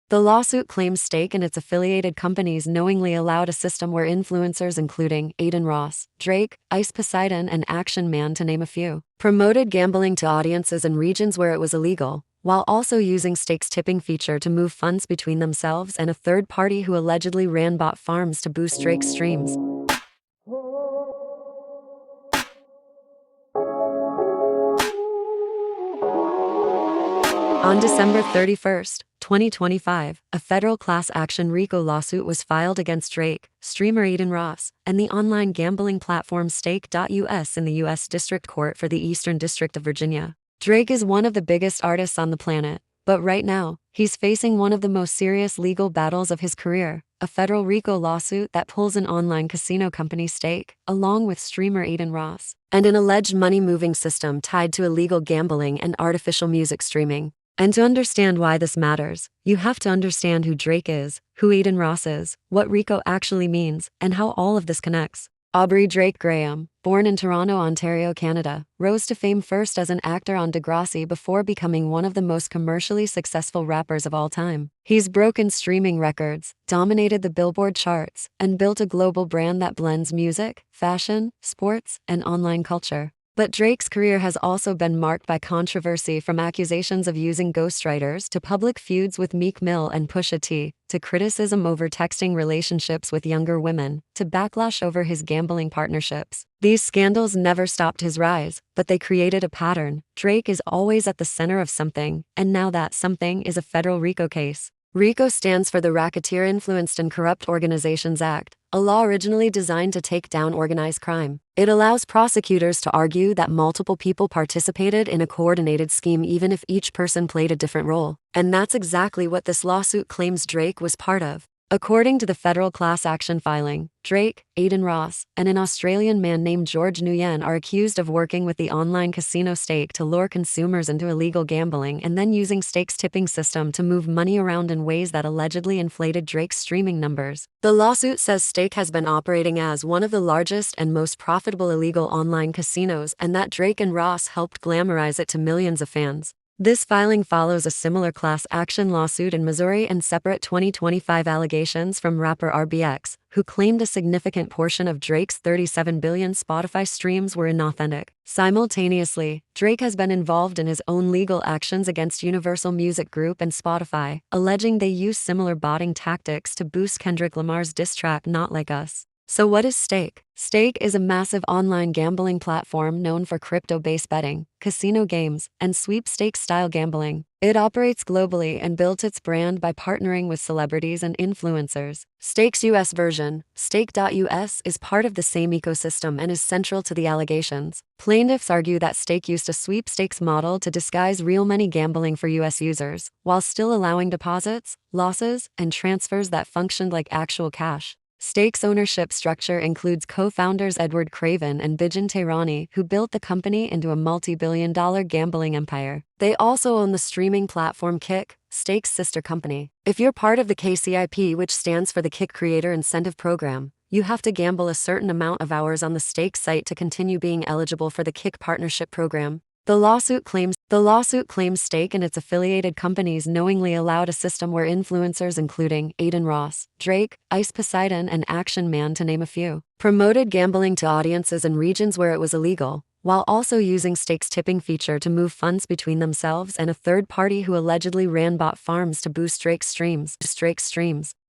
The lawsuit claims Stake and its affiliated companies knowingly allowed a system where influencers including Adin Ross, Drake, Ice Poseidon, and Action Man, to name a few, promoted gambling to audiences in regions where it was illegal, while also using Stake's tipping feature to move funds between themselves and a third party who allegedly ran bot farms to boost Drake's streams. On December 31st, 2025, a federal class action RICO lawsuit was filed against Drake, streamer Adin Ross, and the online gambling platform Stake.us in the U.S. District Court for the Eastern District of Virginia. Drake is one of the biggest artists on the planet, but right now, he's facing one of the most serious legal battles of his career, a federal RICO lawsuit that pulls an online casino company Stake, along with streamer Adin Ross, and an alleged money-moving system tied to illegal gambling and artificial music streaming. And to understand why this matters, you have to understand who Drake is, who Adin Ross is, what RICO actually means, and how all of this connects. Aubrey Drake Graham, born in Toronto, Ontario, Canada, rose to fame first as an actor on Degrassi before becoming one of the most commercially successful rappers of all time. He's broken streaming records, dominated the Billboard charts, and built a global brand that blends music, fashion, sports, and online culture. But Drake's career has also been marked by controversy, from accusations of using ghostwriters to public feuds with Meek Mill and Pusha T, to criticism over texting relationships with younger women, to backlash over his gambling partnerships. These scandals never stopped his rise, but they created a pattern. Drake is always at the center of something, and now that something is a federal RICO case. RICO stands for the Racketeer Influenced and Corrupt Organizations Act, a law originally designed to take down organized crime. It allows prosecutors to argue that multiple people participated in a coordinated scheme even if each person played a different role. And that's exactly what this lawsuit claims Drake was part of. According to the federal class action filing, Drake, Adin Ross, and an Australian man named George Nguyen are accused of working with the online casino Stake to lure consumers into illegal gambling and then using Stake's tipping system to move money around in ways that allegedly inflated Drake's streaming numbers. The lawsuit says Stake has been operating as one of the largest and most profitable illegal online casinos, and that Drake and Ross helped glamorize it to millions of fans. This filing follows a similar class action lawsuit in Missouri and separate 2025 allegations from rapper RBX, who claimed a significant portion of Drake's 37 billion Spotify streams were inauthentic. Simultaneously, Drake has been involved in his own legal actions against Universal Music Group and Spotify, alleging they use similar botting tactics to boost Kendrick Lamar's diss track Not Like Us. So what is Stake? Stake is a massive online gambling platform known for crypto-based betting, casino games, and sweepstakes-style gambling. It operates globally and built its brand by partnering with celebrities and influencers. Stake's US version, Stake.us, is part of the same ecosystem and is central to the allegations. Plaintiffs argue that Stake used a sweepstakes model to disguise real money gambling for US users, while still allowing deposits, losses, and transfers that functioned like actual cash. Stake's ownership structure includes co-founders Edward Craven and Bijan Tehrani, who built the company into a multi-billion-dollar gambling empire. They also own the streaming platform Kick, Stake's sister company. If you're part of the KCIP, which stands for the Kick Creator Incentive Program, you have to gamble a certain amount of hours on the Stake site to continue being eligible for the Kick Partnership Program. The lawsuit claims Stake and its affiliated companies knowingly allowed a system where influencers including Adin Ross, Drake, Ice Poseidon, and Action Man, to name a few, promoted gambling to audiences in regions where it was illegal, while also using Stake's tipping feature to move funds between themselves and a third party who allegedly ran bot farms to boost Drake's streams.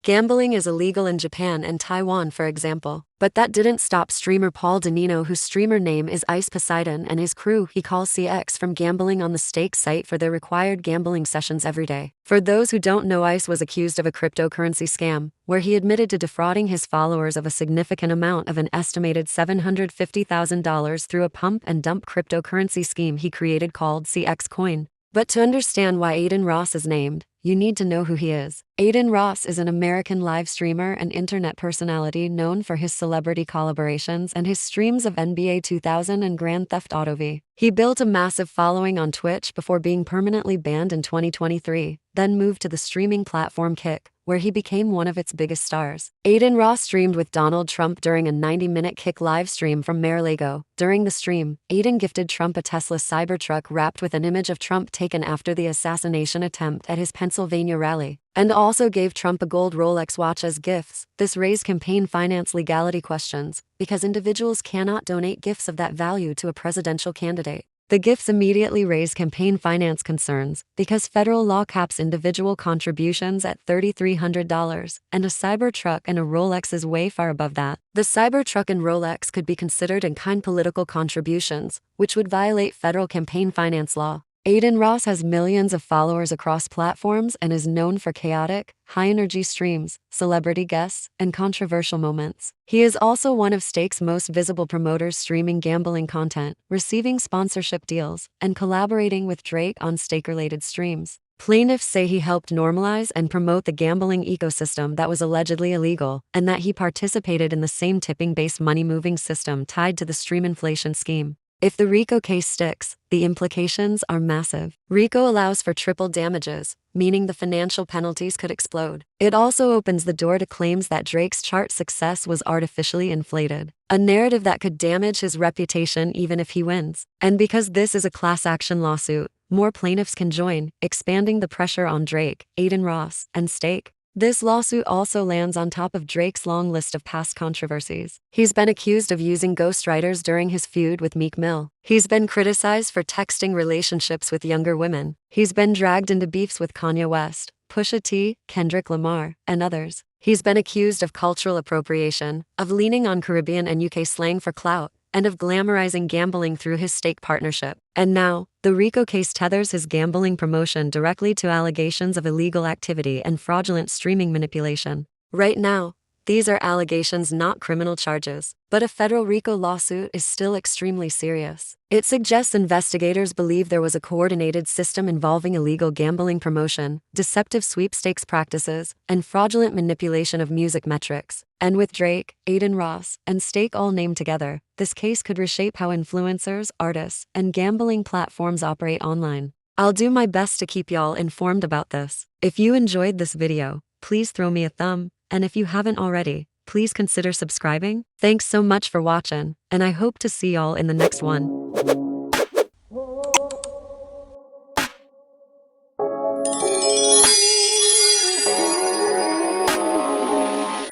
Gambling is illegal in Japan and Taiwan, for example. But that didn't stop streamer Paul Danino, whose streamer name is Ice Poseidon, and his crew he calls CX, from gambling on the Stake site for their required gambling sessions every day. For those who don't know, Ice was accused of a cryptocurrency scam, where he admitted to defrauding his followers of a significant amount of an estimated $750,000 through a pump and dump cryptocurrency scheme he created called CX Coin. But to understand why Adin Ross is named, you need to know who he is. Adin Ross is an American live streamer and internet personality known for his celebrity collaborations and his streams of NBA 2000 and Grand Theft Auto V. He built a massive following on Twitch before being permanently banned in 2023, then moved to the streaming platform Kick, where he became one of its biggest stars. Adin Ross streamed with Donald Trump during a 90-minute Kick live stream from Mar-a-Lago. During the stream, Adin gifted Trump a Tesla Cybertruck wrapped with an image of Trump taken after the assassination attempt at his Pennsylvania rally. and also gave Trump a gold Rolex watch as gifts. This raised campaign finance legality questions, because individuals cannot donate gifts of that value to a presidential candidate. The gifts immediately raised campaign finance concerns, because federal law caps individual contributions at $3,300, and a Cybertruck and a Rolex is way far above that. The Cybertruck and Rolex could be considered in-kind political contributions, which would violate federal campaign finance law. Adin Ross has millions of followers across platforms and is known for chaotic, high-energy streams, celebrity guests, and controversial moments. He is also one of Stake's most visible promoters, streaming gambling content, receiving sponsorship deals, and collaborating with Drake on Stake-related streams. Plaintiffs say he helped normalize and promote the gambling ecosystem that was allegedly illegal, and that he participated in the same tipping-based money-moving system tied to the stream inflation scheme. If the RICO case sticks, the implications are massive. RICO allows for triple damages, meaning the financial penalties could explode. It also opens the door to claims that Drake's chart success was artificially inflated, a narrative that could damage his reputation even if he wins. And because this is a class action lawsuit, more plaintiffs can join, expanding the pressure on Drake, Adin Ross, and Stake. This lawsuit also lands on top of Drake's long list of past controversies. He's been accused of using ghostwriters during his feud with Meek Mill. He's been criticized for texting relationships with younger women. He's been dragged into beefs with Kanye West, Pusha T, Kendrick Lamar, and others. He's been accused of cultural appropriation, of leaning on Caribbean and UK slang for clout, and of glamorizing gambling through his Stake partnership. And now, the RICO case tethers his gambling promotion directly to allegations of illegal activity and fraudulent streaming manipulation. Right now, these are allegations, not criminal charges, but a federal RICO lawsuit is still extremely serious. It suggests investigators believe there was a coordinated system involving illegal gambling promotion, deceptive sweepstakes practices, and fraudulent manipulation of music metrics. And with Drake, Adin Ross, and Stake all named together, this case could reshape how influencers, artists, and gambling platforms operate online. I'll do my best to keep y'all informed about this. If you enjoyed this video, please throw me a thumb, and if you haven't already, please consider subscribing. Thanks so much for watching, and I hope to see y'all in the next one.